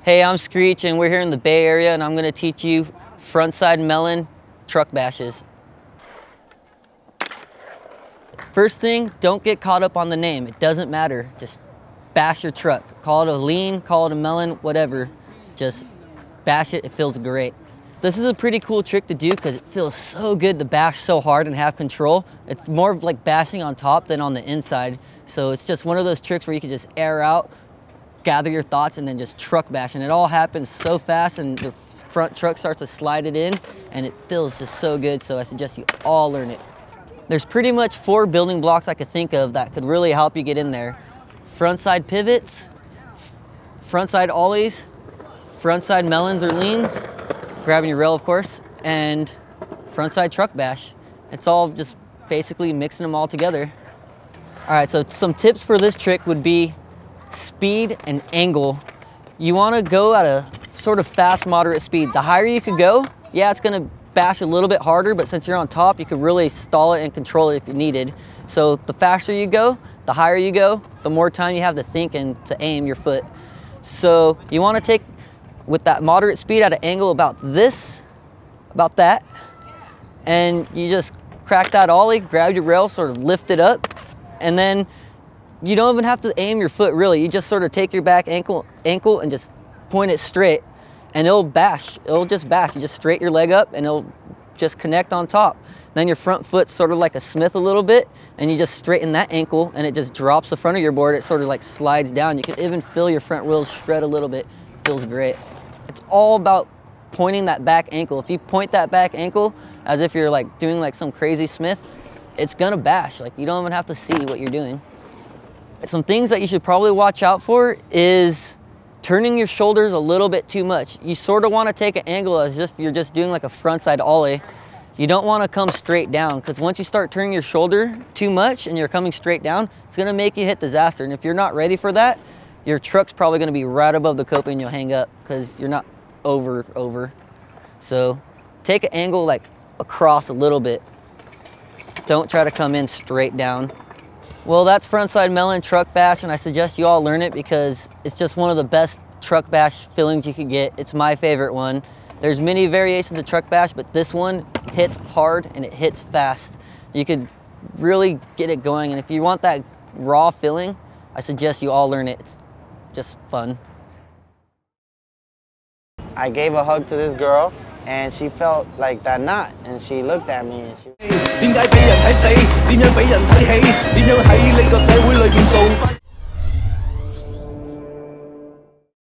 Hey, I'm Skreetch and we're here in the Bay Area and I'm going to teach you frontside melon truck bashes. First thing, don't get caught up on the name. It doesn't matter. Just bash your truck. Call it a lean, call it a melon, whatever. Just bash it, it feels great. This is a pretty cool trick to do because it feels so good to bash so hard and have control. It's more of like bashing on top than on the inside. So it's just one of those tricks where you can just air out, gather your thoughts, and then just truck bash. And it all happens so fast and the front truck starts to slide it in and it feels just so good. So I suggest you all learn it. There's pretty much 4 building blocks I could think of that could really help you get in there. Frontside pivots, frontside ollies, frontside melons or leans, grabbing your rail of course, and frontside truck bash. It's all just basically mixing them all together. All right, so some tips for this trick would be speed and angle. You want to go at a sort of fast, moderate speed. The higher you could go, yeah, it's going to bash a little bit harder, but since you're on top, you could really stall it and control it if you needed. So the faster you go, the higher you go, the more time you have to think and to aim your foot. So you want to take, with that moderate speed at an angle about this, about that, and you just crack that ollie, grab your rail, sort of lift it up, and then you don't even have to aim your foot really. You just sort of take your back ankle and just point it straight, and it'll bash. It'll just bash. You just straighten your leg up and it'll just connect on top. Then your front foot's sort of like a Smith a little bit, and you just straighten that ankle and it just drops the front of your board. It sort of like slides down. You can even feel your front wheels shred a little bit. It feels great. It's all about pointing that back ankle. If you point that back ankle as if you're like doing like some crazy Smith, it's gonna bash. Like you don't even have to see what you're doing. Some things that you should probably watch out for is turning your shoulders a little bit too much. You sort of want to take an angle as if you're just doing like a frontside ollie. You don't want to come straight down, because once you start turning your shoulder too much and you're coming straight down, it's going to make you hit disaster. And if you're not ready for that, your truck's probably going to be right above the coping and you'll hang up because you're not over. So take an angle like across a little bit. Don't try to come in straight down. Well, that's frontside melon truck bash, and I suggest you all learn it because it's just one of the best truck bash feelings you could get. It's my favorite one. There's many variations of truck bash, but this one hits hard and it hits fast. You could really get it going, and if you want that raw feeling, I suggest you all learn it. It's just fun. I gave a hug to this girl, and she felt like that knot, and she looked at me and she